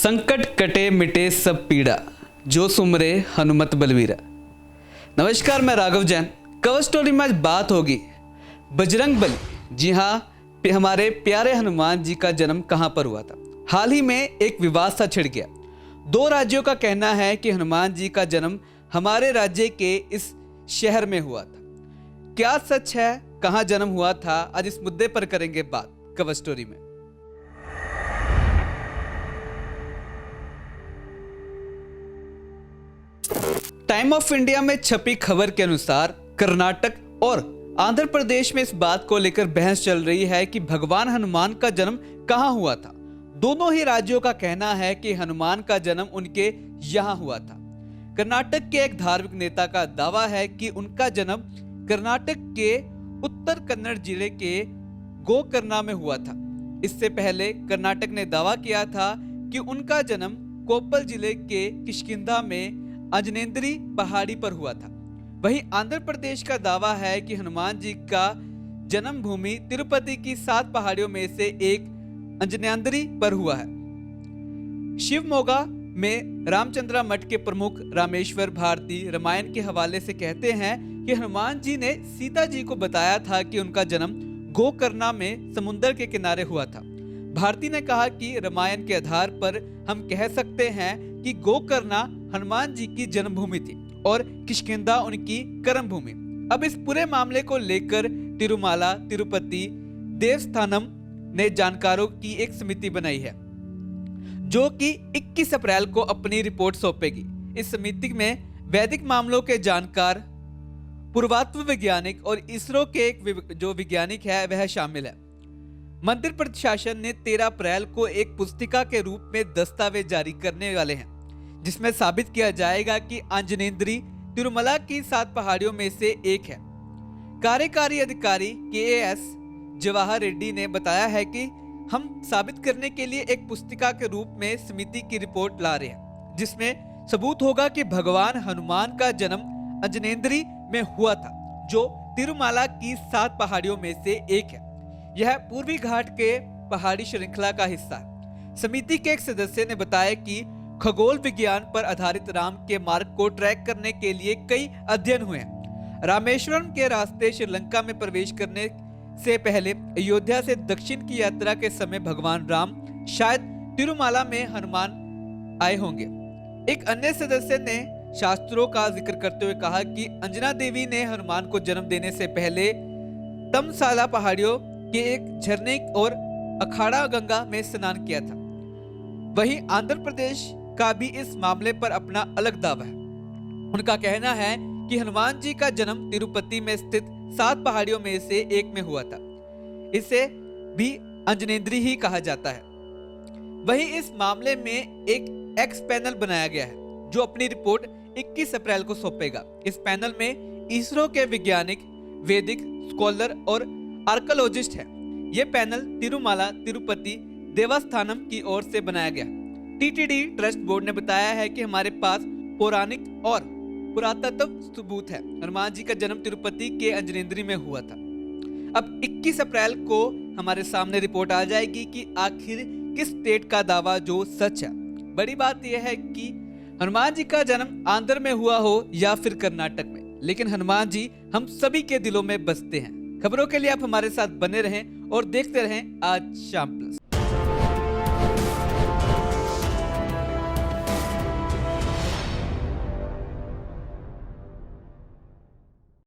संकट कटे मिटे सब पीड़ा, जो सुमरे हनुमत बलवीरा। नमस्कार, मैं राघव जैन। कवर स्टोरी में आज बात होगी बजरंग बली। जी हाँ, हमारे प्यारे हनुमान जी का जन्म कहाँ पर हुआ था। हाल ही में एक विवाद सा छिड़ गया। दो राज्यों का कहना है कि हनुमान जी का जन्म हमारे राज्य के इस शहर में हुआ था। क्या सच है, कहाँ जन्म हुआ था, आज इस मुद्दे पर करेंगे बात कवर स्टोरी में। टाइम ऑफ इंडिया में छपी खबर के अनुसार कर्नाटक और आंध्र प्रदेश में इस बात को लेकर बहस चल रही है कि भगवान हनुमान का जन्म कहां हुआ था। दोनों ही राज्यों का कहना है कि हनुमान का जन्म उनके यहां हुआ था। कर्नाटक के एक धार्मिक नेता का दावा है कि उनका जन्म कर्नाटक के उत्तर कन्नड़ जिले के गोकर्णा में हुआ था। इससे पहले कर्नाटक ने दावा किया था कि उनका जन्म कोप्पल जिले के किष्किंधा में अंजनेन्द्री पहाड़ी पर हुआ था। वहीं आंध्र प्रदेश का दावा है कि हनुमान जी का जन्म भूमि तिरुपति की 7 पहाड़ियों में से एक अंजनेन्द्री पर हुआ है। शिवमोगा में रामचंद्रा मठ के प्रमुख रामेश्वर भारती रामायण के हवाले से कहते हैं कि हनुमान जी ने सीता जी को बताया था कि उनका जन्म गोकर्णा में समुद्र के किनारे हुआ था। भारती ने कहा कि रामायण के आधार पर हम कह सकते हैं कि गोकर्णा हनुमान जी की जन्मभूमि थी और किष्किंधा उनकी कर्म भूमि। अब इस पूरे मामले को लेकर तिरुमाला तिरुपति देवस्थानम ने जानकारों की एक समिति बनाई है, जो कि 21 अप्रैल को अपनी रिपोर्ट सौंपेगी। इस समिति में वैदिक मामलों के जानकार, पुरातत्व वैज्ञानिक और इसरो के एक जो वैज्ञानिक है वह शामिल है। मंदिर प्रशासन ने 13 अप्रैल को एक पुस्तिका के रूप में दस्तावेज जारी करने वाले हैं, जिसमें साबित किया जाएगा कि अंजनेन्द्री तिरुमला की 7 पहाड़ियों में से एक है। कार्यकारी अधिकारी KAS जवाहर रेड्डी ने बताया है कि हम साबित करने के लिए एक पुस्तिका के रूप में समिति की रिपोर्ट ला रहे हैं, जिसमें सबूत होगा कि भगवान हनुमान का जन्म अंजनेन्द्री में हुआ था, जो तिरुमाला की 7 पहाड़ियों में से एक है। यह पूर्वी घाट के पहाड़ी श्रृंखला का हिस्सा है। समिति के एक सदस्य ने बताया कि खगोल विज्ञान पर आधारित राम के मार्ग को ट्रैक करने के लिए कई अध्ययन हुए हैं। रामेश्वरम के रास्ते श्रीलंका में प्रवेश करने से पहले अयोध्या से दक्षिण की यात्रा के समय भगवान राम शायद तिरुमाला में हनुमान आए होंगे। एक अन्य सदस्य ने शास्त्रों का जिक्र करते हुए कहा कि अंजना देवी ने हनुमान को जन्म देने से पहले तमसाला पहाड़ियों के एक झरने और अखाड़ा गंगा में स्नान किया था। वहीं आंध्र प्रदेश का भी इस मामले पर अपना अलग दावा है। उनका कहना है कि हनुमान जी का जन्म तिरुपति में स्थित 7 पहाड़ियों में से एक में हुआ था। इसे भी अंजनेन्द्री ही कहा जाता है। वहीं इस मामले में एक एक्स पैनल बनाया गया है, जो अपनी रिपोर्ट 21 अप्रैल को सौंपेगा। इस पैनल में इसरो के वैज्ञानिक, वैदिक स्कॉलर और आर्कियोलॉजिस्ट है। ये पैनल तिरुमाला तिरुपति देवस्थानम की ओर से बनाया गया। TTD ट्रस्ट बोर्ड ने बताया है कि हमारे पास पौराणिक और पुरातत्व सबूत है। हनुमान जी का जन्म तिरुपति के अंजनेन्द्री में हुआ था। अब 21 अप्रैल को हमारे सामने रिपोर्ट आ जाएगी कि आखिर किस स्टेट का दावा जो सच है। बड़ी बात यह है कि हनुमान जी का जन्म आंध्र में हुआ हो या फिर कर्नाटक में, लेकिन हनुमान जी हम सभी के दिलों में बसते हैं। खबरों के लिए आप हमारे साथ बने रहें और देखते रहें आज शाम प्लस।